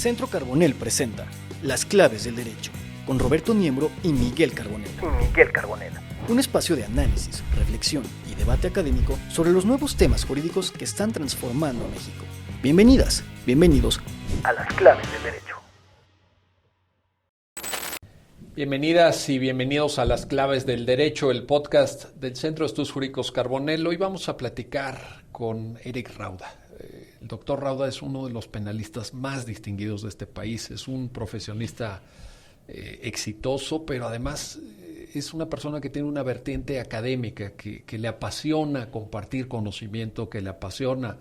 Centro Carbonell presenta Las Claves del Derecho, con Roberto Niembro y Miguel Carbonell. Un espacio de análisis, reflexión y debate académico sobre los nuevos temas jurídicos que están transformando a México. Bienvenidas, bienvenidos a Las Claves del Derecho. Bienvenidas y bienvenidos a Las Claves del Derecho, el podcast del Centro de Estudios Jurídicos Carbonell. Hoy vamos a platicar con Eric Rauda. El doctor Rauda es uno de los penalistas más distinguidos de este país. Es un profesionista exitoso, pero además es una persona que tiene una vertiente académica, que le apasiona compartir conocimiento, que le apasiona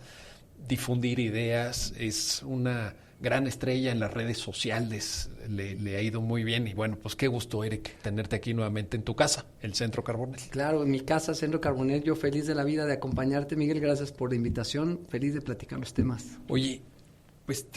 difundir ideas. Es una gran estrella en las redes sociales, le ha ido muy bien y bueno, pues qué gusto, Eric, tenerte aquí nuevamente en tu casa, el Centro Carbonell. Claro, en mi casa, Centro Carbonell, yo feliz de la vida de acompañarte, Miguel, gracias por la invitación, feliz de platicar los temas. Oye, pues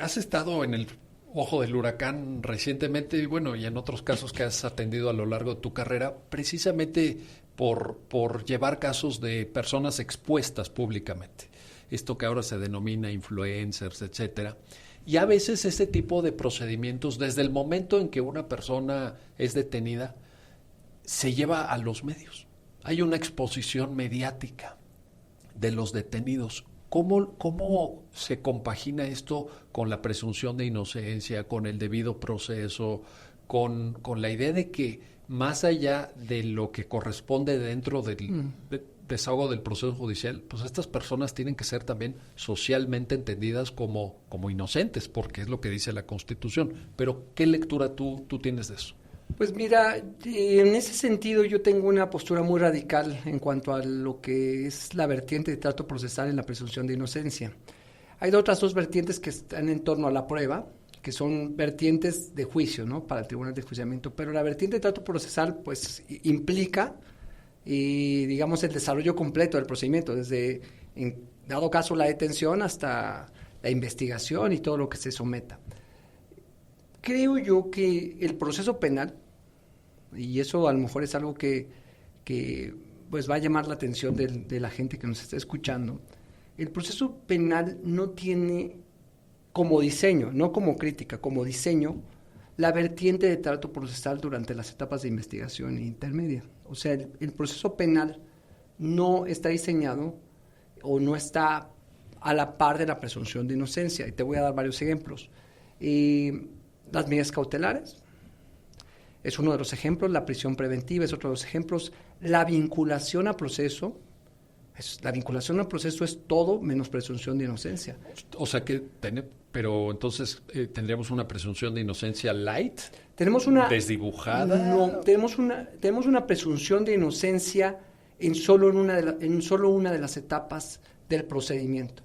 has estado en el ojo del huracán recientemente y bueno, y en otros casos que has atendido a lo largo de tu carrera, precisamente por llevar casos de personas expuestas públicamente. Esto que ahora se denomina influencers, etcétera. Y a veces ese tipo de procedimientos, desde el momento en que una persona es detenida, se lleva a los medios. Hay una exposición mediática de los detenidos. ¿Cómo se compagina esto con la presunción de inocencia, con el debido proceso, con la idea de que más allá de lo que corresponde dentro del desahogo del proceso judicial, pues estas personas tienen que ser también socialmente entendidas como inocentes, porque es lo que dice la Constitución? Pero, ¿qué lectura tú tienes de eso? Pues mira, en ese sentido yo tengo una postura muy radical en cuanto a lo que es la vertiente de trato procesal en la presunción de inocencia. Hay otras dos vertientes que están en torno a la prueba, que son vertientes de juicio, ¿no?, para el tribunal de enjuiciamiento, pero la vertiente de trato procesal pues implica digamos el desarrollo completo del procedimiento, desde en dado caso la detención hasta la investigación y todo lo que se someta. Creo yo que el proceso penal, y eso a lo mejor es algo que pues va a llamar la atención de la gente que nos está escuchando, el proceso penal no tiene como diseño, no como crítica, como diseño, la vertiente de trato procesal durante las etapas de investigación intermedia. O sea, el proceso penal no está diseñado o no está a la par de la presunción de inocencia. Y te voy a dar varios ejemplos. Las medidas cautelares es uno de los ejemplos, la prisión preventiva es otro de los ejemplos, la vinculación a proceso. La vinculación al proceso es todo menos presunción de inocencia. O sea que, pero entonces tendríamos una presunción de inocencia light, tenemos una desdibujada. No, tenemos una presunción de inocencia en solo una de las etapas del procedimiento.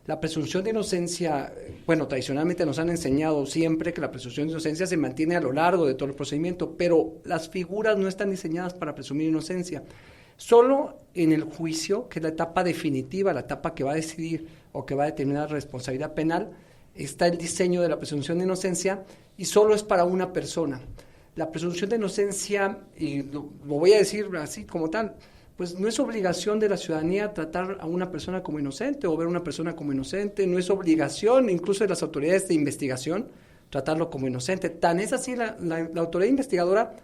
La presunción de inocencia, bueno, tradicionalmente nos han enseñado siempre que la presunción de inocencia se mantiene a lo largo de todo el procedimiento, pero las figuras no están diseñadas para presumir inocencia. Solo en el juicio, que es la etapa definitiva, la etapa que va a decidir o que va a determinar la responsabilidad penal, está el diseño de la presunción de inocencia y solo es para una persona. La presunción de inocencia, y lo voy a decir así como tal, pues no es obligación de la ciudadanía tratar a una persona como inocente o ver a una persona como inocente, no es obligación incluso de las autoridades de investigación tratarlo como inocente. Tan es así la autoridad investigadora,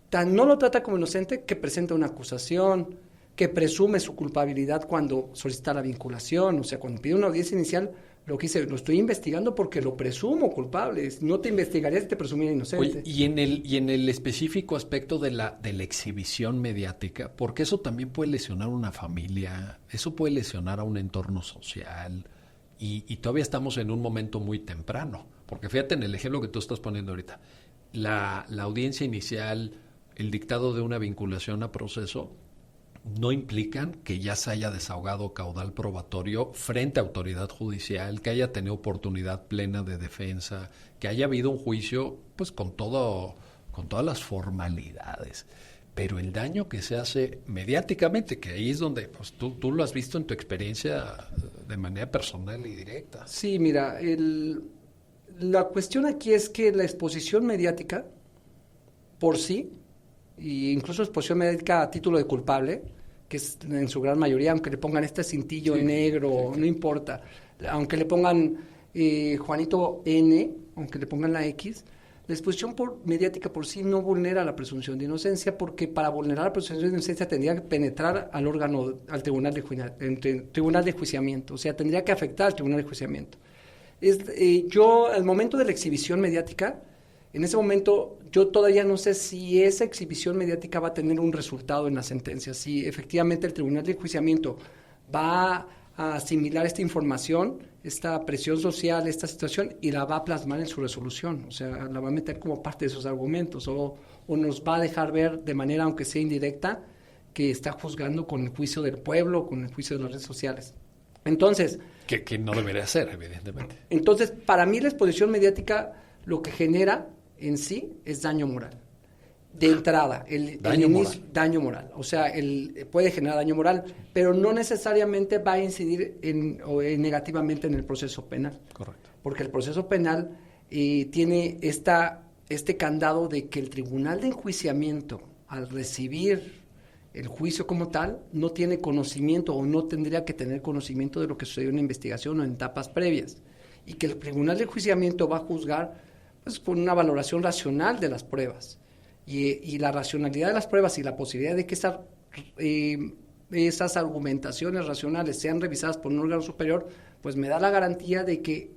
tan no lo trata como inocente que presenta una acusación, que presume su culpabilidad cuando solicita la vinculación, o sea, cuando pide una audiencia inicial, lo que dice, lo estoy investigando porque lo presumo culpable, no te investigaría si te presumiera inocente. Oye, y en el específico aspecto de la exhibición mediática, porque eso también puede lesionar una familia, eso puede lesionar a un entorno social, y todavía estamos en un momento muy temprano, porque fíjate en el ejemplo que tú estás poniendo ahorita, la audiencia inicial, el dictado de una vinculación a proceso, no implican que ya se haya desahogado caudal probatorio frente a autoridad judicial, que haya tenido oportunidad plena de defensa, que haya habido un juicio pues con todas las formalidades. Pero el daño que se hace mediáticamente, que ahí es donde pues tú lo has visto en tu experiencia de manera personal y directa. Sí, mira, la cuestión aquí es que la exposición mediática por sí, e incluso exposición médica a título de culpable, que es en su gran mayoría, aunque le pongan este cintillo negro, no importa, aunque le pongan Juanito N., aunque le pongan la X, la exposición mediática por sí no vulnera la presunción de inocencia, porque para vulnerar la presunción de inocencia tendría que penetrar al órgano, al tribunal de enjuiciamiento, o sea, tendría que afectar al tribunal de enjuiciamiento. Yo, al momento de la exhibición mediática, en ese momento yo todavía no sé si esa exhibición mediática va a tener un resultado en la sentencia, si efectivamente el tribunal de enjuiciamiento va a asimilar esta información, esta presión social, esta situación, y la va a plasmar en su resolución, o sea, la va a meter como parte de sus argumentos, o nos va a dejar ver de manera, aunque sea indirecta, que está juzgando con el juicio del pueblo, con el juicio de las redes sociales. Entonces... Que no debería ser, evidentemente. Entonces, para mí la exposición mediática lo que genera en sí es daño moral. De entrada, daño moral. O sea, puede generar daño moral, pero no necesariamente va a incidir negativamente en el proceso penal. Correcto. Porque el proceso penal tiene este candado de que el tribunal de enjuiciamiento, al recibir el juicio como tal, no tiene conocimiento o no tendría que tener conocimiento de lo que sucedió en la investigación o en etapas previas. Y que el tribunal de enjuiciamiento va a juzgar pues, por una valoración racional de las pruebas. Y la racionalidad de las pruebas y la posibilidad de que esas argumentaciones racionales sean revisadas por un órgano superior, pues me da la garantía de que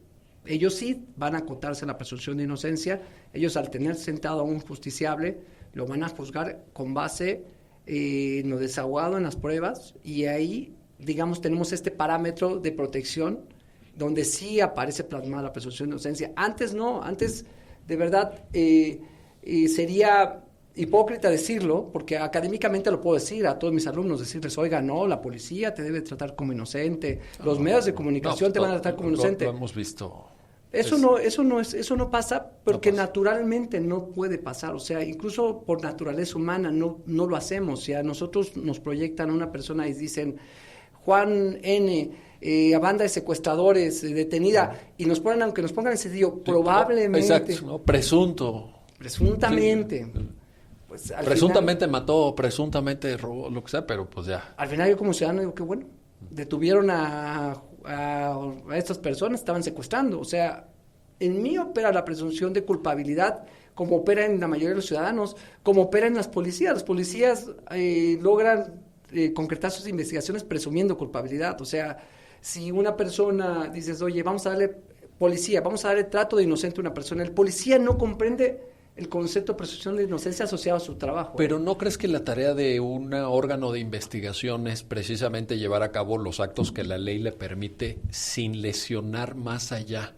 ellos sí van a acotarse a la presunción de inocencia. Ellos, al tener sentado a un justiciable, lo van a juzgar con base en lo desaguado en las pruebas, y ahí, digamos, tenemos este parámetro de protección donde sí aparece plasmada la presunción de inocencia. Antes no, antes de verdad sería hipócrita decirlo, porque académicamente lo puedo decir a todos mis alumnos, decirles, oiga, no, la policía te debe tratar como inocente, los medios de comunicación te van a tratar como inocente. Lo hemos visto. Eso no pasa porque naturalmente no puede pasar, o sea, incluso por naturaleza humana no lo hacemos. O sea, nosotros nos proyectan a una persona y dicen, Juan N., a banda de secuestradores, detenida, y nos ponen, aunque nos pongan en sentido, probablemente. Exacto, ¿no? Presuntamente. Sí. Pues, presuntamente final, mató, presuntamente robó, lo que sea, pero pues ya. Al final yo como ciudadano digo que bueno, detuvieron a estas personas, estaban secuestrando. O sea, en mí opera la presunción de culpabilidad, como opera en la mayoría de los ciudadanos, como opera en las policías. Las policías logran concretar sus investigaciones presumiendo culpabilidad. O sea, si una persona dices, oye, vamos a darle trato de inocente a una persona, el policía no comprende el concepto de presunción de inocencia asociado a su trabajo. Pero ¿no crees que la tarea de un órgano de investigación es precisamente llevar a cabo los actos que la ley le permite sin lesionar más allá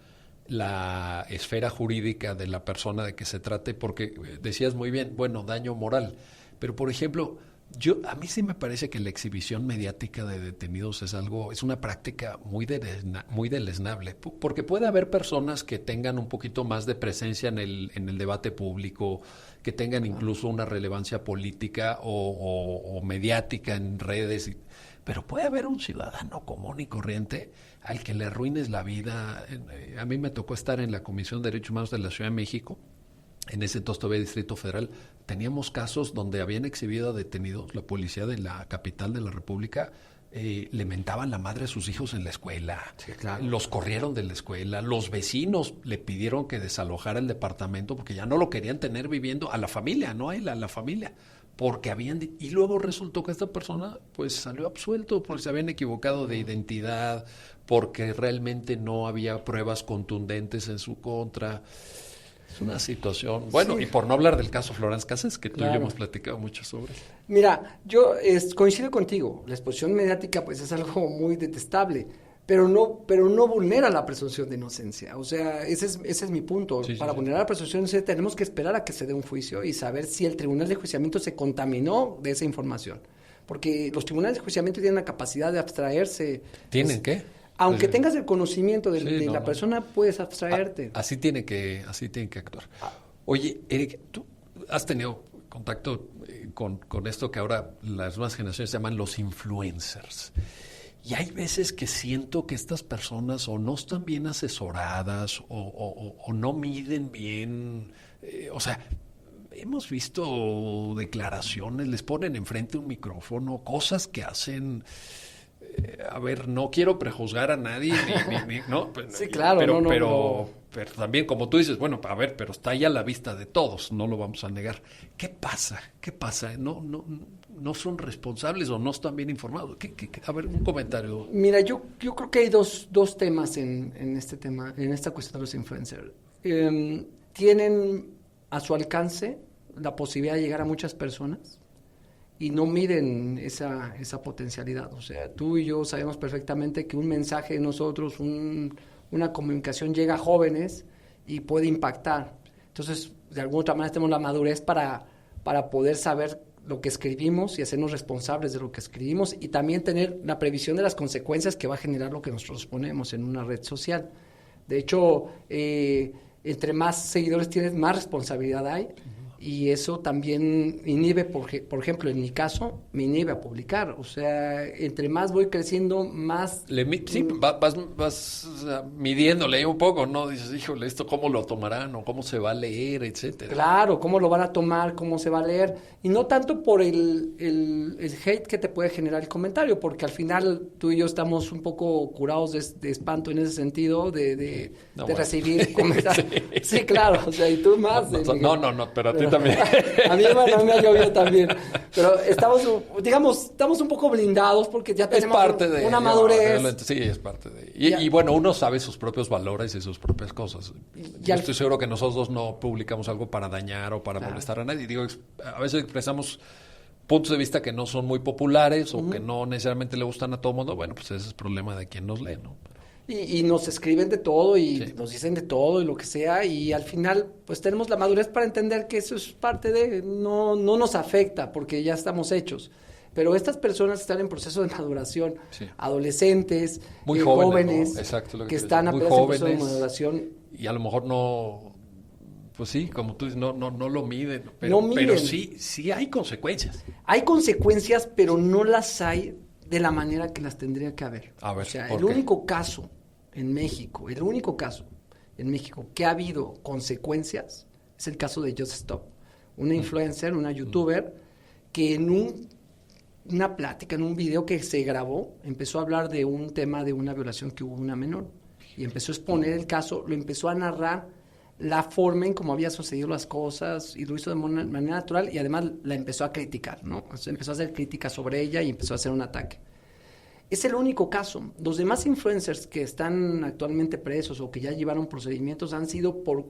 la esfera jurídica de la persona de que se trate? Porque decías muy bien, bueno, daño moral, pero por ejemplo, a mí sí me parece que la exhibición mediática de detenidos es una práctica muy deleznable, porque puede haber personas que tengan un poquito más de presencia en el debate público, que tengan incluso una relevancia política o mediática en redes, pero puede haber un ciudadano común y corriente al que le arruines la vida. A mí me tocó estar en la Comisión de Derechos Humanos de la Ciudad de México. En ese entonces todavía Distrito Federal, teníamos casos donde habían exhibido a detenidos, la policía de la capital de la República le mentaban la madre a sus hijos en la escuela, sí, claro. Los corrieron de la escuela, los vecinos le pidieron que desalojara el departamento porque ya no lo querían tener viviendo, a la familia, no a él, a la familia, porque y luego resultó que esta persona pues salió absuelto porque se habían equivocado de identidad, porque realmente no había pruebas contundentes en su contra. Es una situación... Bueno, sí. Y por no hablar del caso Florence Cassés, que tú y yo hemos platicado mucho sobre. Mira, yo coincido contigo. La exposición mediática pues es algo muy detestable, pero no vulnera la presunción de inocencia. O sea, ese es mi punto. Sí, Para vulnerar la presunción de inocencia tenemos que esperar a que se dé un juicio y saber si el tribunal de enjuiciamiento se contaminó de esa información. Porque los tribunales de enjuiciamiento tienen la capacidad de abstraerse. ¿Tienen qué? Aunque tengas el conocimiento de la persona, puedes abstraerte. Así tiene que actuar. Oye, Eric, ¿tú has tenido contacto con esto que ahora las nuevas generaciones llaman los influencers? Y hay veces que siento que estas personas o no están bien asesoradas o no miden bien, o sea... Hemos visto declaraciones, les ponen enfrente un micrófono, cosas que hacen... a ver, no quiero prejuzgar a nadie, ¿no? Sí, claro, pero también, como tú dices, bueno, a ver, pero está ahí a la vista de todos, no lo vamos a negar. ¿Qué pasa? ¿No son responsables o no están bien informados? A ver, un comentario. Mira, yo creo que hay dos temas en este tema, en esta cuestión de los influencers. Tienen a su alcance la posibilidad de llegar a muchas personas y no miden esa potencialidad. O sea, tú y yo sabemos perfectamente que un mensaje de nosotros, una comunicación llega a jóvenes y puede impactar. Entonces, de alguna otra manera tenemos la madurez para poder saber lo que escribimos y hacernos responsables de lo que escribimos y también tener la previsión de las consecuencias que va a generar lo que nosotros ponemos en una red social. De hecho, entre más seguidores tienes, más responsabilidad hay. Y eso también inhibe, por ejemplo, en mi caso, me inhibe a publicar. O sea, entre más voy creciendo, más... Vas midiéndole un poco, ¿no? Dices, híjole, ¿esto cómo lo tomarán o cómo se va a leer, etcétera? Claro, cómo lo van a tomar, cómo se va a leer. Y no tanto por el hate que te puede generar el comentario, porque al final tú y yo estamos un poco curados de espanto en ese sentido, de recibir comentarios. Sí, claro, o sea, y tú más. No, pero a ti también. A mí me ha llovido también. Pero estamos un poco blindados porque ya tenemos una madurez. Sí, es parte de... Y bueno, uno sabe sus propios valores y sus propias cosas. Yo estoy seguro que nosotros no publicamos algo para dañar o para molestar a nadie. Digo, a veces expresamos puntos de vista que no son muy populares o que no necesariamente le gustan a todo mundo. Bueno, pues ese es el problema de quien nos lee, ¿no? Y nos escriben de todo y nos dicen de todo y lo que sea, y al final pues tenemos la madurez para entender que eso es parte de, no nos afecta porque ya estamos hechos. Pero estas personas están en proceso de maduración, adolescentes, muy jóvenes, ¿no? Exacto, lo que están apenas en proceso de maduración. Y a lo mejor no, pues sí, como tú dices, no lo miden, pero sí hay consecuencias. Hay consecuencias, pero no las hay de la manera que las tendría que haber. A ver, o sea, el único caso en México que ha habido consecuencias es el caso de Just Stop, una influencer, una youtuber, que en una plática, en un video que se grabó, empezó a hablar de un tema de una violación que hubo una menor y empezó a exponer el caso, lo empezó a narrar la forma en cómo había sucedido las cosas y lo hizo de manera natural y además la empezó a criticar, ¿no? O sea, empezó a hacer críticas sobre ella y empezó a hacer un ataque. Es el único caso. Los demás influencers que están actualmente presos o que ya llevaron procedimientos han sido por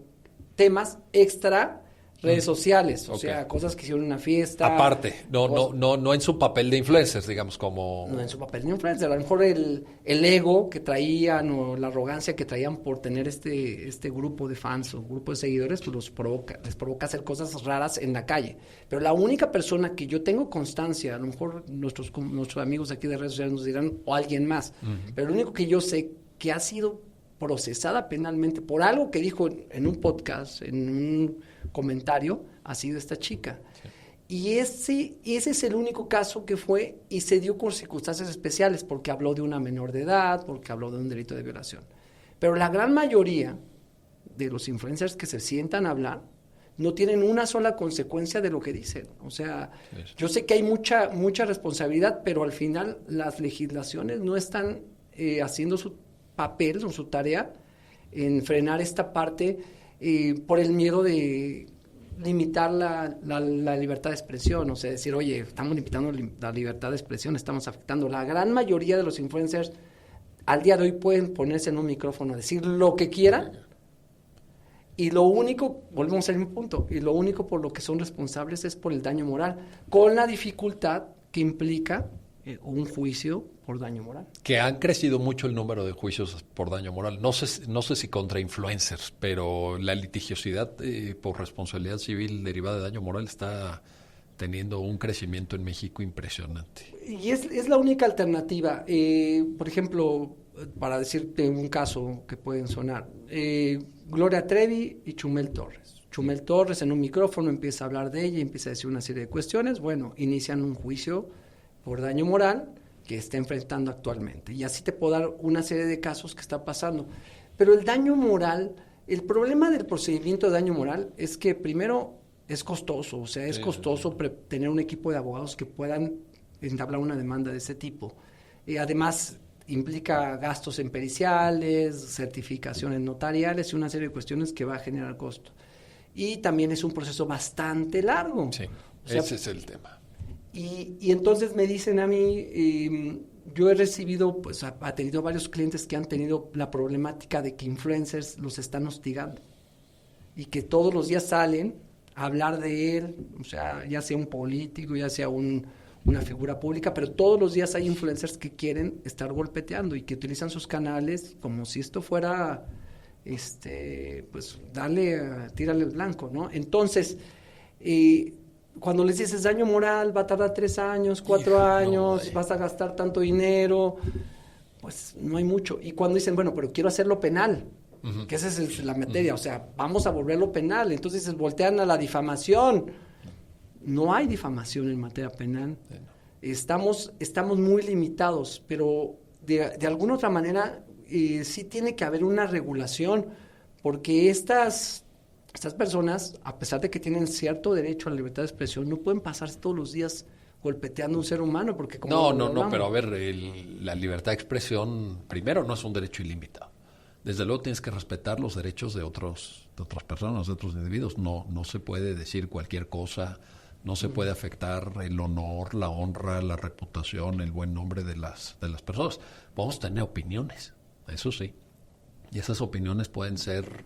temas extra redes sociales, o sea, cosas que hicieron en una fiesta. Aparte, no en su papel de influencers, digamos, como... No en su papel de influencer, a lo mejor el ego que traían o la arrogancia que traían por tener este grupo de fans o grupo de seguidores, pues les provoca hacer cosas raras en la calle. Pero la única persona que yo tengo constancia, a lo mejor nuestros amigos aquí de redes sociales nos dirán, o alguien más, pero lo único que yo sé que ha sido procesada penalmente por algo que dijo en un podcast, en un comentario, ha sido esta chica. Sí. Y ese es el único caso que fue y se dio con circunstancias especiales, porque habló de una menor de edad, porque habló de un delito de violación. Pero la gran mayoría de los influencers que se sientan a hablar no tienen una sola consecuencia de lo que dicen. O sea, yo sé que hay mucha responsabilidad, pero al final las legislaciones no están haciendo su papel o su tarea en frenar esta parte por el miedo de limitar la libertad de expresión, o sea, decir, oye, estamos limitando la libertad de expresión, estamos afectando. La gran mayoría de los influencers al día de hoy pueden ponerse en un micrófono a decir lo que quieran y lo único, volvemos al mismo punto, y lo único por lo que son responsables es por el daño moral, con la dificultad que implica un juicio por daño moral. Que han crecido mucho el número de juicios por daño moral. No sé si contra influencers, pero la litigiosidad por responsabilidad civil derivada de daño moral está teniendo un crecimiento en México impresionante. Y es la única alternativa. Por ejemplo, para decirte un caso que pueden sonar, Gloria Trevi y Chumel Torres. Chumel Torres en un micrófono empieza a hablar de ella, empieza a decir una serie de cuestiones. Bueno, inician un juicio por daño moral que está enfrentando actualmente. Y así te puedo dar una serie de casos que está pasando. Pero el daño moral, el problema del procedimiento de daño moral es que primero es costoso, o sea, es costoso tener un equipo de abogados que puedan entablar una demanda de ese tipo. Además, implica gastos en periciales, certificaciones notariales y una serie de cuestiones que va a generar costo. Y también es un proceso bastante largo. Sí, o sea, ese es el tema. Y entonces me dicen a mí, yo he recibido, pues ha tenido varios clientes que han tenido la problemática de que influencers los están hostigando y que todos los días salen a hablar de él, o sea, ya sea un político, ya sea una figura pública, pero todos los días hay influencers que quieren estar golpeteando y que utilizan sus canales como si esto fuera, pues, tírale el blanco, ¿no? Entonces, cuando les dices daño moral, va a tardar 3 años, 4 años, vas a gastar tanto dinero, pues no hay mucho. Y cuando dicen, bueno, pero quiero hacerlo penal, que esa es la materia, o sea, vamos a volverlo penal, entonces se voltean a la difamación. No hay difamación en materia penal. Estamos muy limitados, pero de alguna otra manera sí tiene que haber una regulación, porque estas personas, a pesar de que tienen cierto derecho a la libertad de expresión, no pueden pasarse todos los días golpeteando a un ser humano, porque como No, pero a ver, la libertad de expresión, primero, no es un derecho ilimitado. Desde luego tienes que respetar los derechos de otras personas, de otros individuos. No se puede decir cualquier cosa, no se puede afectar el honor, la honra, la reputación, el buen nombre de las personas. Podemos tener opiniones, eso sí. Y esas opiniones pueden ser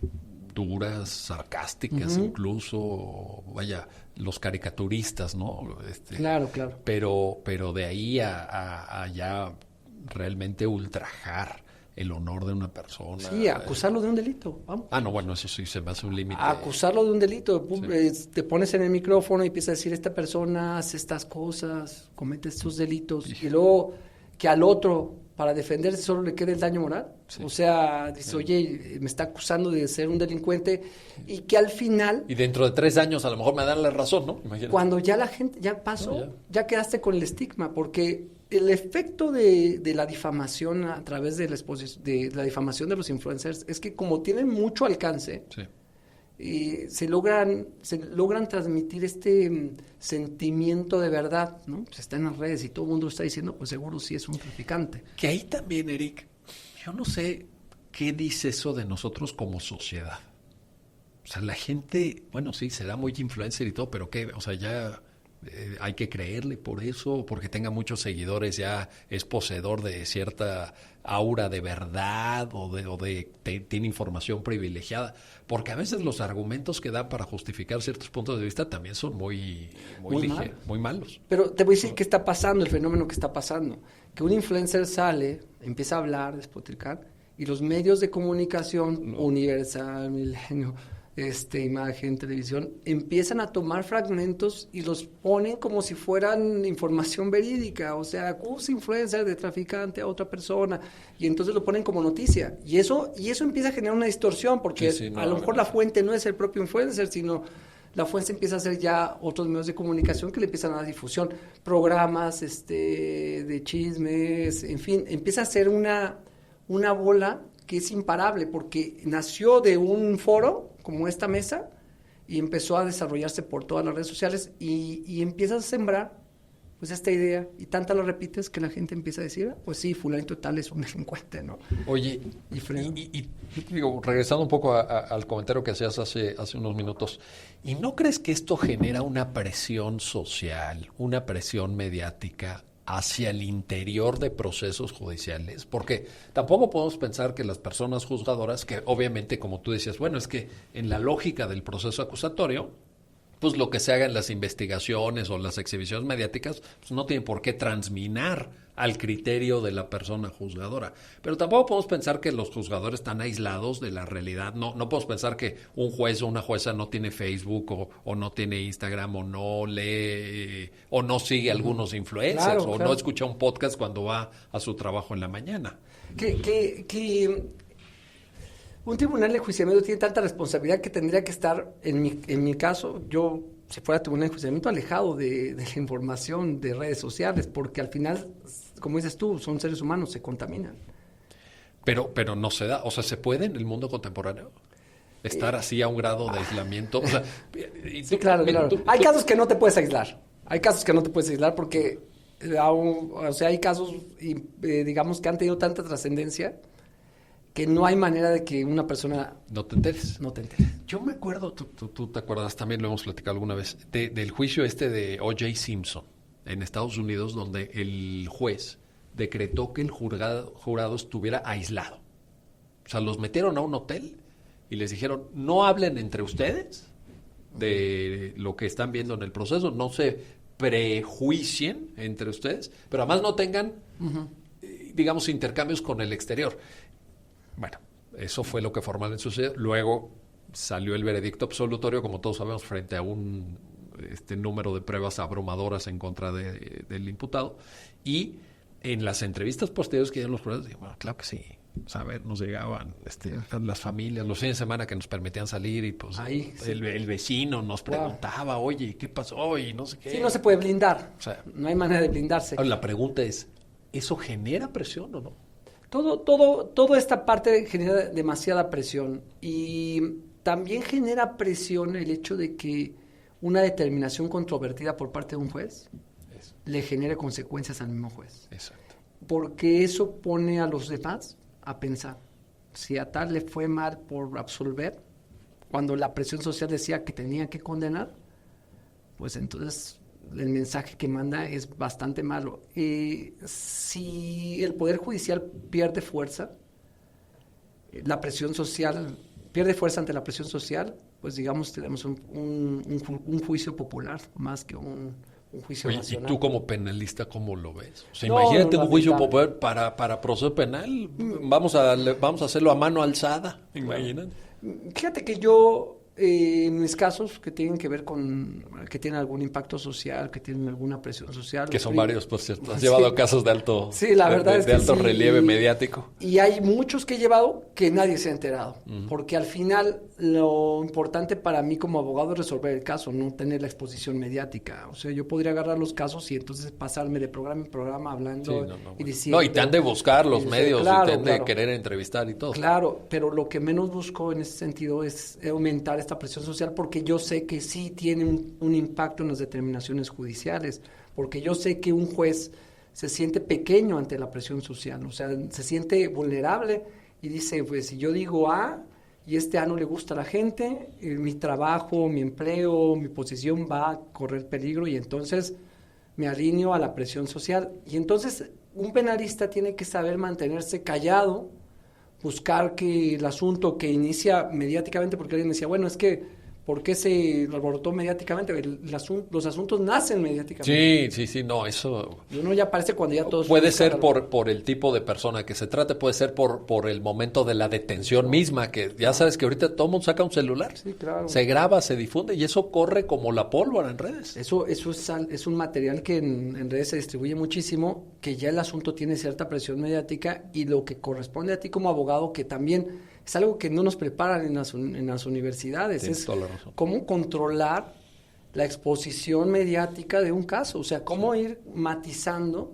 duras, sarcásticas, incluso, vaya, los caricaturistas, ¿no? Claro. Pero de ahí a ya realmente ultrajar el honor de una persona. Sí, acusarlo de un delito, vamos. No, bueno, eso sí se me hace un límite. Acusarlo de un delito. Sí. Te pones en el micrófono y empiezas a decir, esta persona hace estas cosas, comete estos delitos, y luego que al otro, para defenderse, solo le quede el daño moral. Sí. O sea, dice, oye, me está acusando de ser un delincuente, y que al final... Y dentro de 3 años a lo mejor me dan la razón, ¿no? Imagínate. Cuando ya la gente, ya pasó, ya quedaste con el estigma, porque el efecto de la difamación a través de la difamación de los influencers es que como tienen mucho alcance, se logran transmitir este sentimiento de verdad, ¿no? Pues está en las redes y todo el mundo está diciendo, pues seguro sí es un traficante. Que ahí también, Eric, yo no sé qué dice eso de nosotros como sociedad. O sea, la gente, bueno, sí, será muy influencer y todo, pero ¿qué? O sea, ya... hay que creerle por eso, porque tenga muchos seguidores, ya es poseedor de cierta aura de verdad tiene información privilegiada, porque a veces los argumentos que dan para justificar ciertos puntos de vista también son muy malos. Pero te voy a decir qué está pasando, el fenómeno que está pasando, que un influencer sale, empieza a hablar, despotricar, y los medios de comunicación, Universal, Milenio, Imagen, Televisión, empiezan a tomar fragmentos y los ponen como si fueran información verídica, o sea, acusa influencer de traficante a otra persona, y entonces lo ponen como noticia, y eso empieza a generar una distorsión, porque a lo mejor la fuente no es el propio influencer, sino la fuente empieza a ser ya otros medios de comunicación que le empiezan a dar difusión, programas de chismes, en fin, empieza a ser una bola que es imparable, porque nació de un foro como esta mesa y empezó a desarrollarse por todas las redes sociales y empiezas a sembrar pues esta idea, y tanta lo repites que la gente empieza a decir, pues sí, fulanito tal es un delincuente, ¿no? Oye, y digo, regresando un poco al comentario que hacías hace unos minutos, ¿y no crees que esto genera una presión social, una presión mediática hacia el interior de procesos judiciales? Porque tampoco podemos pensar que las personas juzgadoras, que obviamente, como tú decías, bueno, es que en la lógica del proceso acusatorio, pues lo que se haga en las investigaciones o las exhibiciones mediáticas, pues no tiene por qué transminar al criterio de la persona juzgadora. Pero tampoco podemos pensar que los juzgadores están aislados de la realidad. No podemos pensar que un juez o una jueza no tiene Facebook o no tiene Instagram o no lee o no sigue algunos influencers o no escucha un podcast cuando va a su trabajo en la mañana. Que un tribunal de enjuiciamiento tiene tanta responsabilidad que tendría que estar, en mi caso, yo, si fuera tribunal de enjuiciamiento, alejado de la información de redes sociales, porque al final, como dices tú, son seres humanos, se contaminan. Pero no se da, o sea, ¿se puede en el mundo contemporáneo estar así a un grado de aislamiento? O sea, sí, claro. Hay casos que no te puedes aislar. Hay casos que no te puedes aislar porque O sea, hay casos, digamos, que han tenido tanta trascendencia que no hay manera de que una persona No te enteres. no te entere. Yo me acuerdo, tú te acuerdas, también lo hemos platicado alguna vez, del juicio de O.J. Simpson en Estados Unidos, donde el juez decretó que el jurado estuviera aislado. O sea, los metieron a un hotel y les dijeron, no hablen entre ustedes de lo que están viendo en el proceso, no se prejuicien entre ustedes, pero además no tengan, digamos, intercambios con el exterior. Bueno, eso fue lo que formalmente sucedió. Luego salió el veredicto absolutorio, como todos sabemos, frente a un número de pruebas abrumadoras en contra del imputado. Y en las entrevistas posteriores que dieron los jueces, dije, bueno, claro que sí. O sea, a ver, nos llegaban las familias, los fines de semana que nos permitían salir y pues Ahí, sí. el vecino nos preguntaba, oye, ¿qué pasó? Y no sé qué. Sí, no se puede blindar. O sea, no hay manera de blindarse. Ahora, la pregunta es, ¿eso genera presión o no? Toda esta parte genera demasiada presión y también genera presión el hecho de que una determinación controvertida por parte de un juez le genere consecuencias al mismo juez. Exacto. Porque eso pone a los demás a pensar. Si a tal le fue mal por absolver, cuando la presión social decía que tenía que condenar, pues entonces el mensaje que manda es bastante malo. Si el Poder Judicial pierde fuerza, la presión social pierde fuerza ante la presión social, pues digamos tenemos un juicio popular más que un juicio nacional. ¿Y tú como penalista cómo lo ves? O sea, No, imagínate un juicio lamentable. popular para proceso penal, vamos a hacerlo a mano alzada, imagínate. Fíjate que yo, en mis casos que tienen que ver que tienen algún impacto social, que tienen alguna presión social. Que son sí, varios, por cierto. Has llevado casos de alto, sí, la verdad es de que alto sí, relieve mediático. Y hay muchos que he llevado que nadie se ha enterado. Porque al final lo importante para mí como abogado es resolver el caso, no tener la exposición mediática. O sea, yo podría agarrar los casos y entonces pasarme de programa en programa hablando y diciendo... No, y te han de buscar los medios, claro, y te han de claro. querer entrevistar y todo. Claro, pero lo que menos busco en ese sentido es aumentar esta presión social porque yo sé que sí tiene un impacto en las determinaciones judiciales, porque yo sé que un juez se siente pequeño ante la presión social, o sea, se siente vulnerable y dice, pues si yo digo A y este A no le gusta a la gente, mi trabajo, mi empleo, mi posición va a correr peligro y entonces me alineo a la presión social. Y entonces un penalista tiene que saber mantenerse callado, buscar que el asunto que inicia mediáticamente, porque alguien decía, bueno, es que ¿por qué se alborotó mediáticamente? Los asuntos nacen mediáticamente. Sí, no, eso... Y uno ya aparece cuando ya todos... Puede ser por el tipo de persona que se trate, puede ser por el momento de la detención misma, que ya sabes que ahorita todo el mundo saca un celular, Sí, claro. se graba, se difunde y eso corre como la pólvora en redes. Eso es un material que en redes se distribuye muchísimo, que ya el asunto tiene cierta presión mediática y lo que corresponde a ti como abogado, que también es algo que no nos preparan en las universidades, Tienes es toda la razón. cómo controlar la exposición mediática de un caso, o sea, cómo ir matizando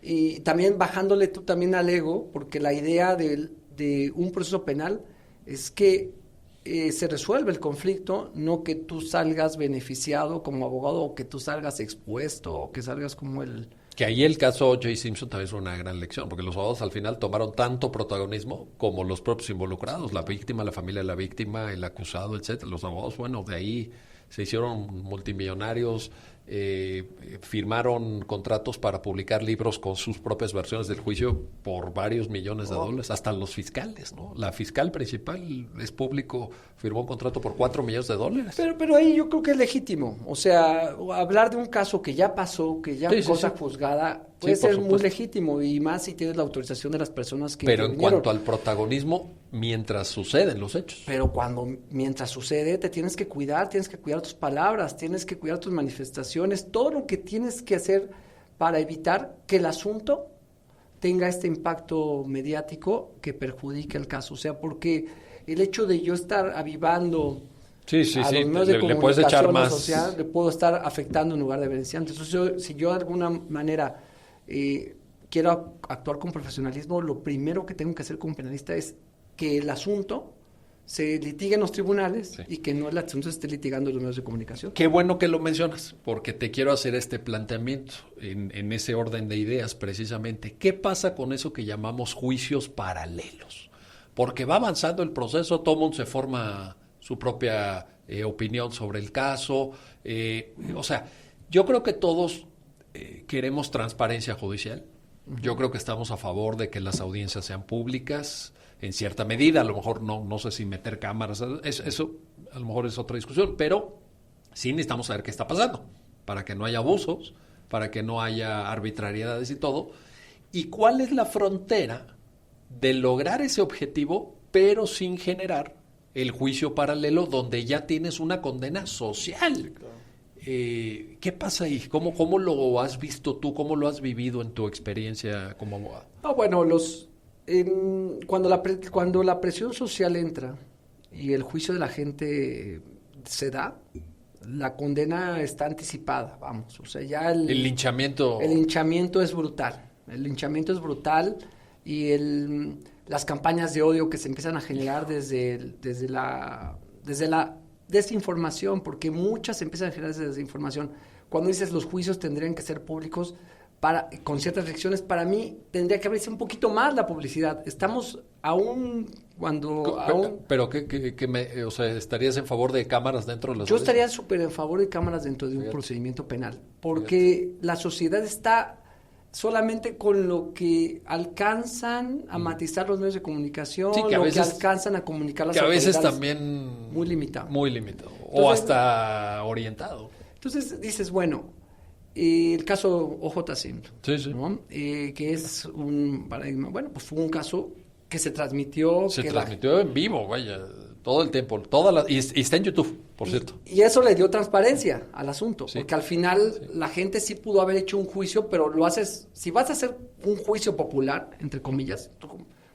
y también bajándole tú también al ego, porque la idea de un proceso penal es que se resuelve el conflicto, no que tú salgas beneficiado como abogado o que tú salgas expuesto o que salgas como el... Que ahí el caso O.J. Simpson también es una gran lección, porque los abogados al final tomaron tanto protagonismo como los propios involucrados, la víctima, la familia de la víctima, el acusado, etcétera. Los abogados, bueno, de ahí se hicieron multimillonarios, firmaron contratos para publicar libros con sus propias versiones del juicio por varios millones de dólares, hasta los fiscales, ¿no? La fiscal principal es público, firmó un contrato por $4 millones. Pero ahí yo creo que es legítimo, o sea, hablar de un caso que ya pasó, que ya fue cosa juzgada, puede Sí, por ser muy supuesto. legítimo y más si tienes la autorización de las personas que Pero en intervinieron. cuanto al protagonismo, mientras suceden los hechos. Pero mientras sucede, te tienes que cuidar tus palabras, tienes que cuidar tus manifestaciones, todo lo que tienes que hacer para evitar que el asunto tenga este impacto mediático que perjudique el caso. O sea, porque el hecho de yo estar avivando Sí, a los medios de le puedes echar comunicación más. social, le puedo estar afectando en lugar de beneficiando. Entonces, si yo de alguna manera quiero actuar con profesionalismo, lo primero que tengo que hacer como penalista es que el asunto se litigue en los tribunales Sí. y que no el asunto se esté litigando en los medios de comunicación. Qué bueno que lo mencionas, porque te quiero hacer este planteamiento en ese orden de ideas precisamente. ¿Qué pasa con eso que llamamos juicios paralelos? Porque va avanzando el proceso, todo mundo se forma su propia opinión sobre el caso. O sea, yo creo que todos queremos transparencia judicial. Yo creo que estamos a favor de que las audiencias sean públicas en cierta medida. A lo mejor no sé si meter cámaras, eso a lo mejor es otra discusión, pero sí necesitamos saber qué está pasando para que no haya abusos, para que no haya arbitrariedades y todo. ¿Y cuál es la frontera de lograr ese objetivo, pero sin generar el juicio paralelo donde ya tienes una condena social? ¿Qué pasa ahí? ¿Cómo lo has visto tú? ¿Cómo lo has vivido en tu experiencia como abogado? Bueno, cuando la presión social entra y el juicio de la gente se da, la condena está anticipada, vamos. O sea, ya el linchamiento es brutal. El linchamiento es brutal y las campañas de odio que se empiezan a generar desde la desinformación, porque muchas empiezan a generar desde desinformación. Cuando dices los juicios tendrían que ser públicos con ciertas reacciones, para mí tendría que abrirse un poquito más la publicidad. Estamos Pero o sea, ¿estarías en favor de cámaras dentro de las Yo redes? estaría súper en favor de cámaras dentro de un procedimiento penal, porque la sociedad está solamente con lo que alcanzan a matizar los medios de comunicación, Sí, que alcanzan a comunicar las que a veces autoridades. también Muy limitado. Muy limitado. Entonces, o hasta orientado. Entonces dices, bueno, el caso O.J. Simpson, Sí. ¿no? Que es un paradigma. Bueno, pues fue un caso que se transmitió. Se transmitió en vivo, vaya, todo el tiempo. Y está en YouTube, por cierto. Y eso le dio transparencia al asunto, Sí. porque al final la gente sí pudo haber hecho un juicio, pero lo haces, si vas a hacer un juicio popular, entre comillas,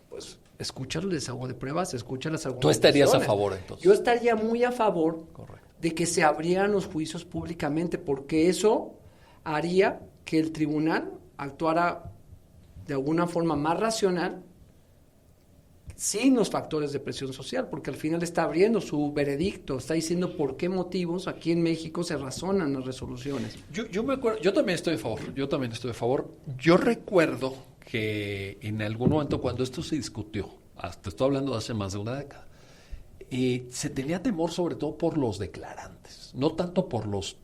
pues escucha el desahogo de pruebas, escucha las argumentaciones. ¿Tú estarías a favor, entonces? Yo estaría muy a favor Correcto. de que se abrieran los juicios públicamente, porque eso haría que el tribunal actuara de alguna forma más racional, sin los factores de presión social, porque al final está abriendo su veredicto, está diciendo por qué motivos aquí en México se razonan las resoluciones. Yo me acuerdo, yo también estoy a favor. Yo recuerdo que en algún momento cuando esto se discutió, hasta estoy hablando de hace más de una década, se tenía temor sobre todo por los declarantes, no tanto por los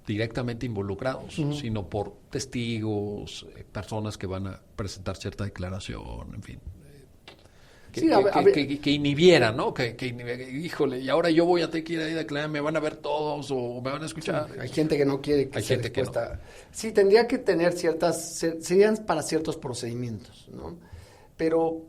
directamente involucrados, sino por testigos, personas que van a presentar cierta declaración, en fin. Que inhibiera, ¿no? Que inhibiera, híjole, y ahora yo voy a tener que ir ahí a declarar, me van a ver todos o me van a escuchar. Sí, hay gente que no quiere que hay sea gente expuesta. que no. Sí, tendría que tener serían para ciertos procedimientos, ¿no? Pero,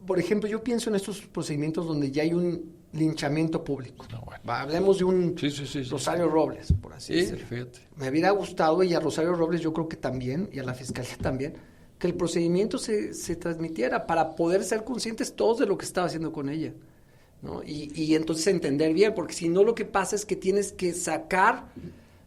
por ejemplo, yo pienso en estos procedimientos donde ya hay un linchamiento público. No, bueno. Hablemos de un Sí. Rosario Robles, por así Sí, decirlo. fíjate. Me hubiera gustado, y a Rosario Robles yo creo que también, y a la Fiscalía también, que el procedimiento se transmitiera para poder ser conscientes todos de lo que estaba haciendo con ella, ¿no? Y entonces entender bien, porque si no lo que pasa es que tienes que sacar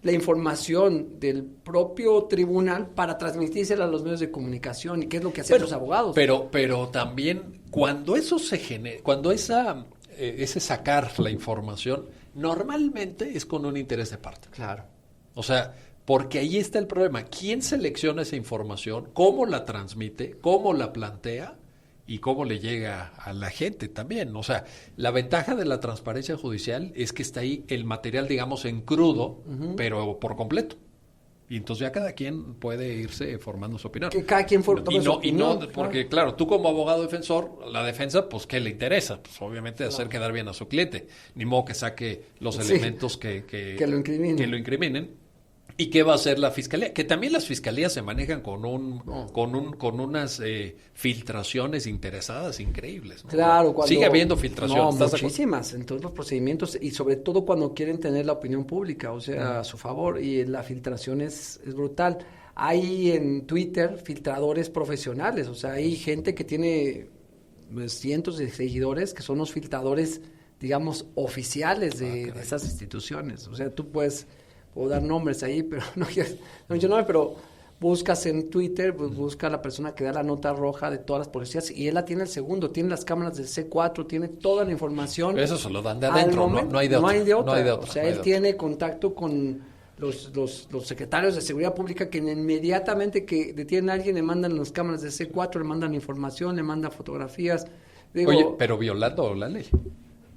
la información del propio tribunal para transmitírsela a los medios de comunicación, y qué es lo que hacen los abogados. Pero también cuando eso se genera, cuando ese sacar la información, normalmente es con un interés de parte. Claro. O sea, porque ahí está el problema. ¿Quién selecciona esa información? ¿Cómo la transmite? ¿Cómo la plantea? Y cómo le llega a la gente también. O sea, la ventaja de la transparencia judicial es que está ahí el material, digamos, en crudo, pero por completo. Y entonces ya cada quien puede irse formando su opinión. Que cada quien tome su opinión, porque claro, tú como abogado defensor, la defensa, pues, ¿qué le interesa? Pues obviamente hacer quedar bien a su cliente. Ni modo que saque los elementos que lo incriminen. ¿Y qué va a hacer la fiscalía? Que también las fiscalías se manejan con unas filtraciones interesadas increíbles, ¿no? Claro, sigue habiendo filtraciones. No, muchísimas en todos los procedimientos, y sobre todo cuando quieren tener la opinión pública, o sea, a su favor, y la filtración es brutal. Hay en Twitter filtradores profesionales, o sea, hay gente que tiene cientos de seguidores que son los filtradores, digamos, oficiales de esas instituciones. O sea, tú puedo dar nombres ahí, pero no quiero, pero buscas en Twitter, pues busca a la persona que da la nota roja de todas las policías y él la tiene el segundo, tiene las cámaras del C4, tiene toda la información. Eso se lo dan de adentro, no hay de otra. No hay de otra. No hay de otra. O sea, él tiene contacto con los secretarios de seguridad pública que inmediatamente que detienen a alguien le mandan las cámaras del C4, le mandan información, le mandan fotografías. Digo, oye, pero violando la ley.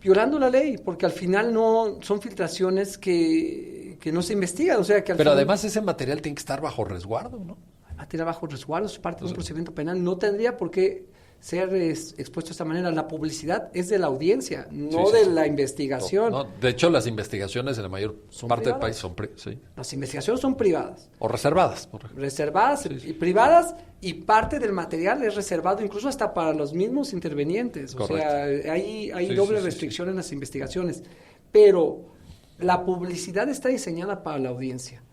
Violando la ley, porque al final no son filtraciones que no se investigan, o sea que al Pero final, además ese material tiene que estar bajo resguardo, ¿no? material bajo resguardo, es parte de un procedimiento penal, no tendría por qué ser expuesto de esta manera. La publicidad es de la audiencia, no de la investigación. No, de hecho, las investigaciones en la mayor parte del país son Las investigaciones son privadas. O reservadas. Reservadas y privadas, y parte del material es reservado incluso hasta para los mismos intervenientes. Correcto. O sea, hay doble restricción en las investigaciones. Pero la publicidad está diseñada para la audiencia.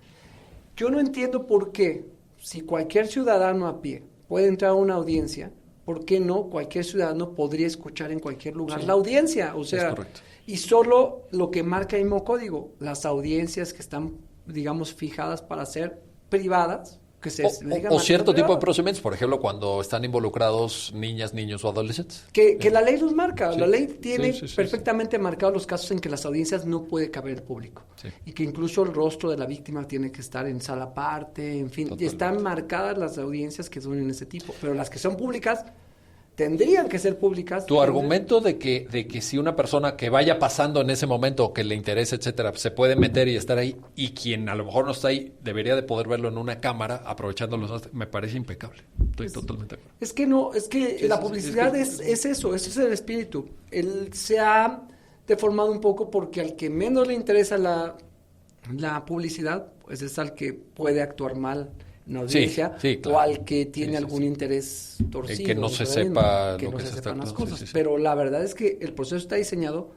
Yo no entiendo por qué, si cualquier ciudadano a pie puede entrar a una audiencia, ¿por qué no cualquier ciudadano podría escuchar en cualquier lugar la audiencia? O sea, y solo lo que marca el mismo código, las audiencias que están, digamos, fijadas para ser privadas, que se o cierto tipo de procedimientos, por ejemplo, cuando están involucrados niñas, niños o adolescentes. Que la ley los marca, la ley tiene perfectamente marcados los casos en que las audiencias no puede caber el público. Sí. Y que incluso el rostro de la víctima tiene que estar en sala aparte, en fin, y están marcadas las audiencias que son en ese tipo, pero las que son públicas tendrían que ser públicas. Tu argumento de que si una persona que vaya pasando en ese momento, que le interese, etcétera, se puede meter y estar ahí, y quien a lo mejor no está ahí debería de poder verlo en una cámara, aprovechándolo, me parece impecable. Estoy totalmente de acuerdo. Es que no, es que la publicidad es eso, ese es el espíritu. Él se ha deformado un poco porque al que menos le interesa la publicidad, pues es al que puede actuar mal una audiencia, claro, o al que tiene algún interés torcido. Que no se sepa que lo no que se se sepan está las actuando. cosas. Pero la verdad es que el proceso está diseñado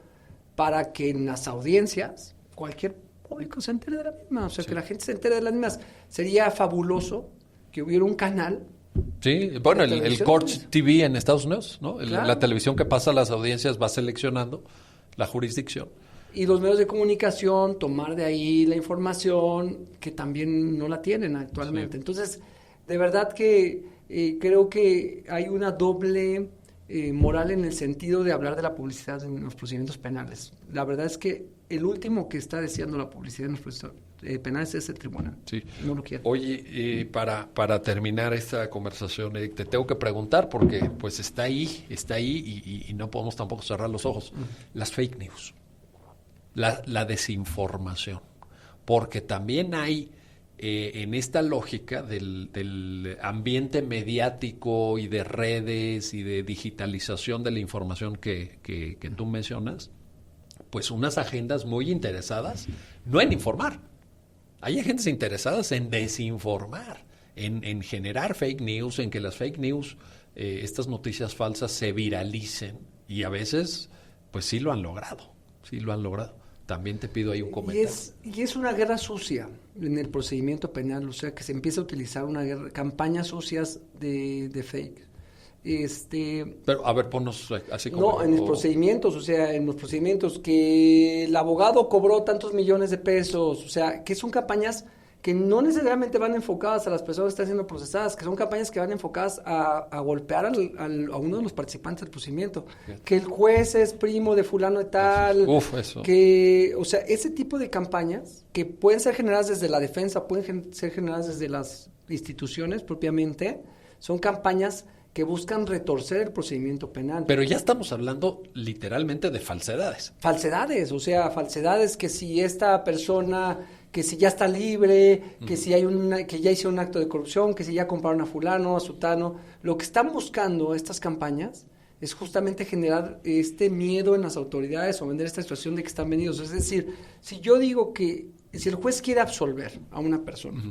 para que en las audiencias cualquier público se entere de la misma, o sea, que la gente se entere de las mismas. Sería fabuloso que hubiera un canal. Sí, bueno, el Court TV en Estados Unidos, ¿no? Claro. La televisión que pasa a las audiencias va seleccionando la jurisdicción. Y los medios de comunicación, tomar de ahí la información que también no la tienen actualmente. Sí. Entonces, de verdad que creo que hay una doble moral en el sentido de hablar de la publicidad en los procedimientos penales. La verdad es que el último que está deseando la publicidad en los procedimientos penales es el tribunal. Sí. No lo quiere. Oye, para terminar esta conversación, Eric, te tengo que preguntar porque pues está ahí y no podemos tampoco cerrar los ojos. Las fake news. La desinformación, porque también hay en esta lógica del ambiente mediático y de redes y de digitalización de la información que tú mencionas, pues unas agendas muy interesadas, no en informar, hay agendas interesadas en desinformar, en generar fake news, en que las fake news, estas noticias falsas se viralicen y a veces pues sí lo han logrado. También te pido ahí un comentario. Y es una guerra sucia en el procedimiento penal, o sea, que se empieza a utilizar campañas sucias de fake. Pero, a ver, ponnos así como... No, en los procedimientos, o sea, en los procedimientos que el abogado cobró tantos millones de pesos, o sea, que son campañas que no necesariamente van enfocadas a las personas que están siendo procesadas, que son campañas que van enfocadas a golpear a uno de los participantes del procedimiento, que el juez es primo de fulano de tal, eso. Que, o sea, ese tipo de campañas que pueden ser generadas desde la defensa, pueden ser generadas desde las instituciones propiamente, son campañas que buscan retorcer el procedimiento penal. Pero ya estamos hablando literalmente de falsedades. Falsedades, o sea, falsedades que si esta persona, que si ya está libre, que si que ya hizo un acto de corrupción, que si ya compraron a fulano, a sutano. Lo que están buscando estas campañas es justamente generar este miedo en las autoridades o vender esta situación de que están vendidos. Es decir, si yo digo que si el juez quiere absolver a una persona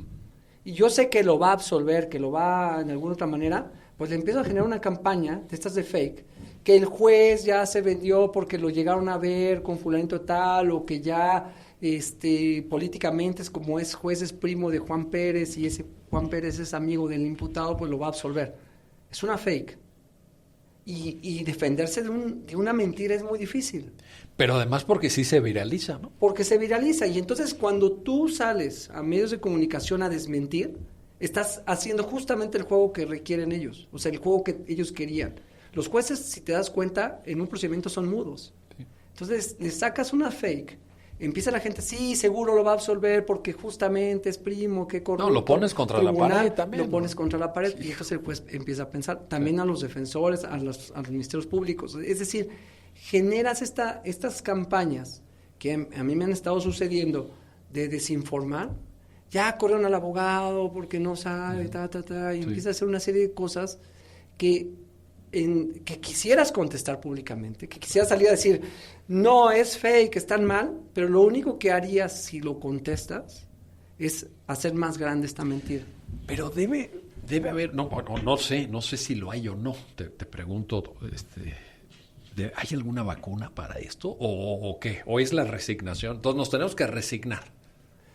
y yo sé que lo va a absolver, que lo va en alguna otra manera, pues le empiezo a generar una campaña de estas de fake, que el juez ya se vendió porque lo llegaron a ver con fulanito tal, o que ya políticamente es como es juez, es primo de Juan Pérez, y ese Juan Pérez es amigo del imputado, pues lo va a absolver. Es una fake. Y defenderse de una mentira es muy difícil. Pero además porque sí se viraliza, ¿no? Porque se viraliza, y entonces cuando tú sales a medios de comunicación a desmentir, estás haciendo justamente el juego que requieren ellos, o sea, el juego que ellos querían. Los jueces, si te das cuenta, en un procedimiento son mudos. Entonces, le sacas una fake, empieza la gente, sí, seguro lo va a absolver porque justamente es primo, qué corrupto. No, lo pones contra la pared también. Lo pones contra la pared y entonces el juez empieza a pensar también a los defensores, a los ministerios públicos. Es decir, generas estas campañas que a mí me han estado sucediendo de desinformar. Ya corrieron al abogado porque no sabe, y empieza a hacer una serie de cosas que quisieras contestar públicamente, que quisieras salir a decir, no, es fake, están mal, pero lo único que harías si lo contestas es hacer más grande esta mentira. Pero debe haber, no sé si lo hay o no, te pregunto, ¿hay alguna vacuna para esto o qué? ¿O es la resignación? Entonces nos tenemos que resignar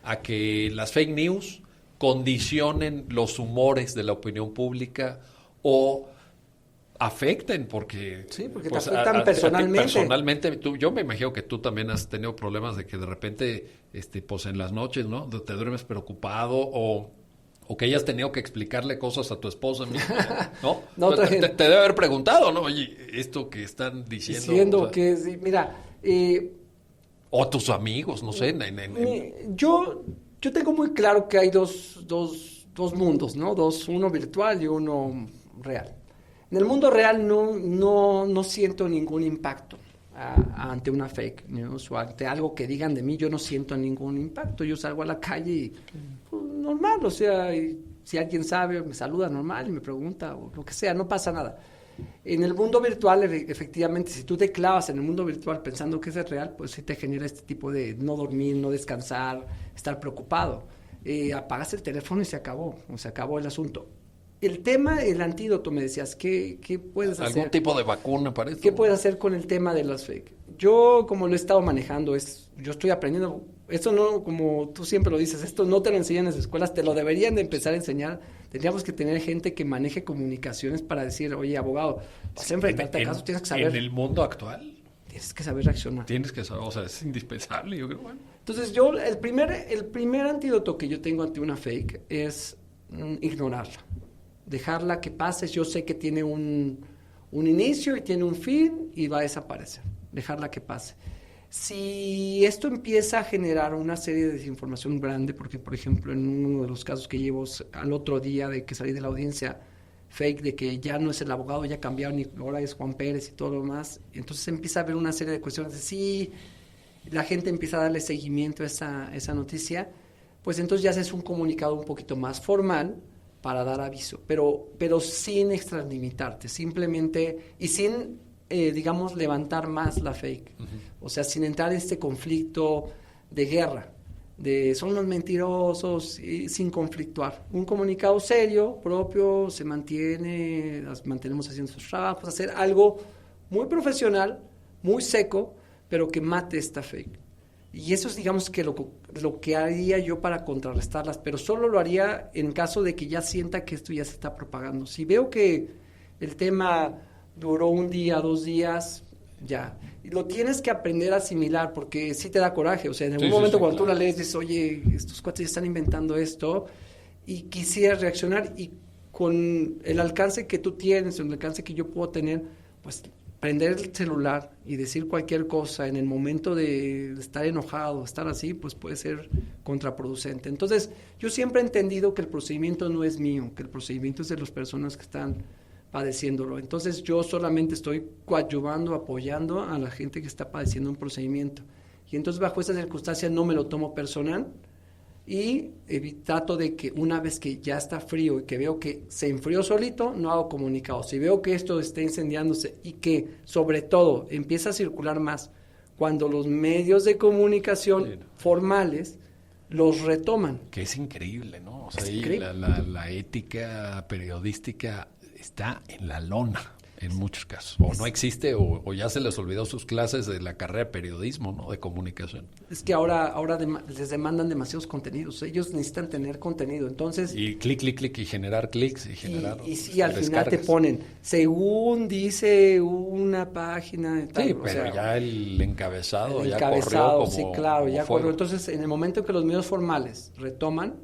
a que las fake news condicionen los humores de la opinión pública o afecten, porque... Sí, porque te afectan personalmente. Personalmente, yo me imagino que tú también has tenido problemas de que de repente, pues en las noches, ¿no? Te duermes preocupado o que hayas tenido que explicarle cosas a tu esposa, ¿no? No, te debe haber preguntado, ¿no? Oye, esto que están diciendo... O sea, que, sí, mira... o tus amigos, no sé. Yo tengo muy claro que hay dos mundos, ¿no? Uno virtual y uno real. En el mundo real no siento ningún impacto ante una fake news o ante algo que digan de mí. Yo no siento ningún impacto. Yo salgo a la calle y pues, normal, o sea, si alguien sabe, me saluda normal y me pregunta o lo que sea, no pasa nada. En el mundo virtual, efectivamente, si tú te clavas en el mundo virtual pensando que es real, pues sí te genera este tipo de no dormir, no descansar, estar preocupado. Apagas el teléfono y se acabó el asunto. El tema, el antídoto, me decías, ¿qué puedes hacer? ¿Algún tipo de vacuna para esto? ¿Qué puedes hacer con el tema de las fake? Yo, como lo he estado manejando, yo estoy aprendiendo. Esto no, como tú siempre lo dices, esto no te lo enseñan en las escuelas, te lo deberían de empezar a enseñar. Tendríamos que tener gente que maneje comunicaciones para decir, oye, abogado, vas a enfrentarte a casos, tienes que saber. En el mundo actual. Tienes que saber reaccionar. Tienes que saber, o sea, es indispensable, yo creo. Bueno. Entonces, el primer antídoto que yo tengo ante una fake es ignorarla. Dejarla que pase. Yo sé que tiene un inicio y tiene un fin y va a desaparecer. Dejarla que pase. Si esto empieza a generar una serie de desinformación grande, porque por ejemplo en uno de los casos que llevo al otro día de que salí de la audiencia, fake de que ya no es el abogado, ya cambiaron y ahora es Juan Pérez y todo lo demás, entonces empieza a haber una serie de cuestiones de sí, la gente empieza a darle seguimiento a esa noticia, pues entonces ya haces un comunicado un poquito más formal para dar aviso, pero sin extralimitarte, simplemente y sin, digamos, levantar más la fake. Uh-huh. O sea, sin entrar en este conflicto de guerra, de son los mentirosos, y sin conflictuar. Un comunicado serio, propio, mantenemos haciendo sus trabajos, hacer algo muy profesional, muy seco, pero que mate esta fake. Y eso es, digamos, que lo que haría yo para contrarrestarlas, pero solo lo haría en caso de que ya sienta que esto ya se está propagando. Si veo que el tema duró un día, 2 días, ya. Y lo tienes que aprender a asimilar, porque sí te da coraje. O sea, en algún momento cuando tú la lees, dices, oye, estos cuates ya están inventando esto, y quisieras reaccionar, y con el alcance que tú tienes, el alcance que yo puedo tener, pues prender el celular y decir cualquier cosa en el momento de estar enojado, estar así, pues puede ser contraproducente. Entonces, yo siempre he entendido que el procedimiento no es mío, que el procedimiento es de las personas que están padeciéndolo. Entonces, yo solamente estoy coadyuvando, apoyando a la gente que está padeciendo un procedimiento. Y entonces, bajo esas circunstancias, no me lo tomo personal y trato de que una vez que ya está frío y que veo que se enfrió solito, no hago comunicados. Si veo que esto está incendiándose y que, sobre todo, empieza a circular más cuando los medios de comunicación formales los retoman. Que es increíble, ¿no? O sea, increíble. La ética periodística está en la lona en muchos casos. O no existe o ya se les olvidó sus clases de la carrera de periodismo, ¿no? De comunicación. Es que ahora les demandan demasiados contenidos. Ellos necesitan tener contenido. Entonces... Y clic y generar clics y generar... Y sí, al final te ponen, según dice una página... Tal, sí, pero ya el encabezado ya corrió como... sí, claro, como ya fuego. corrió. Entonces, en el momento que los medios formales retoman,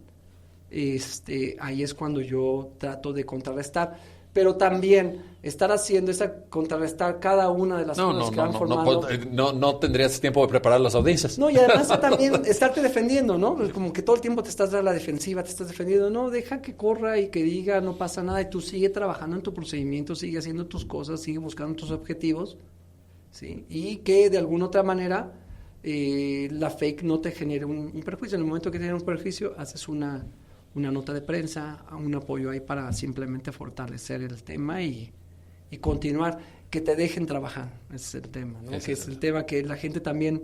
ahí es cuando yo trato de contrarrestar. Pero también estar haciendo contrarrestar cada una de las cosas que van formando. No tendrías tiempo de preparar las audiencias. No, y además también estarte defendiendo, ¿no? Como que todo el tiempo te estás dando la defensiva, te estás defendiendo. No, deja que corra y que diga, no pasa nada. Y tú sigue trabajando en tu procedimiento, sigue haciendo tus cosas, sigue buscando tus objetivos, ¿sí? Y que de alguna otra manera la fake no te genere un perjuicio. En el momento que tiene un perjuicio, haces una nota de prensa, un apoyo ahí para simplemente fortalecer el tema y continuar, que te dejen trabajar, ese es el tema, ¿no? Que es el tema que la gente también,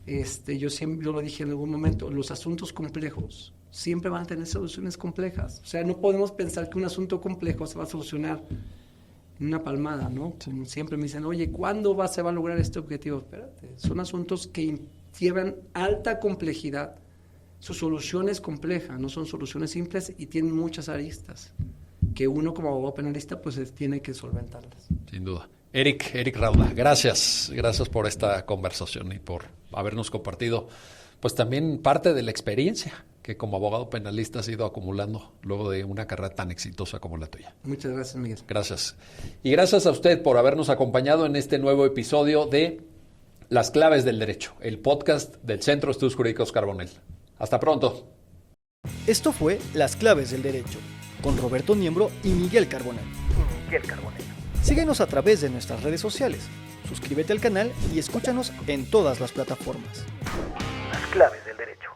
yo lo dije en algún momento, los asuntos complejos siempre van a tener soluciones complejas, o sea, no podemos pensar que un asunto complejo se va a solucionar en una palmada, ¿no? Como siempre me dicen, oye, ¿cuándo se va a lograr este objetivo? Espérate, son asuntos que llevan alta complejidad. Su solución es compleja, no son soluciones simples y tienen muchas aristas que uno como abogado penalista pues tiene que solventarlas. Sin duda. Eric Rauda, gracias por esta conversación y por habernos compartido pues también parte de la experiencia que como abogado penalista has ido acumulando luego de una carrera tan exitosa como la tuya. Muchas gracias, Miguel. Gracias. Y gracias a usted por habernos acompañado en este nuevo episodio de Las Claves del Derecho, el podcast del Centro de Estudios Jurídicos Carbonell. Hasta pronto. Esto fue Las Claves del Derecho, con Roberto Niembro y Miguel Carbonell. Síguenos a través de nuestras redes sociales, suscríbete al canal y escúchanos en todas las plataformas. Las Claves del Derecho.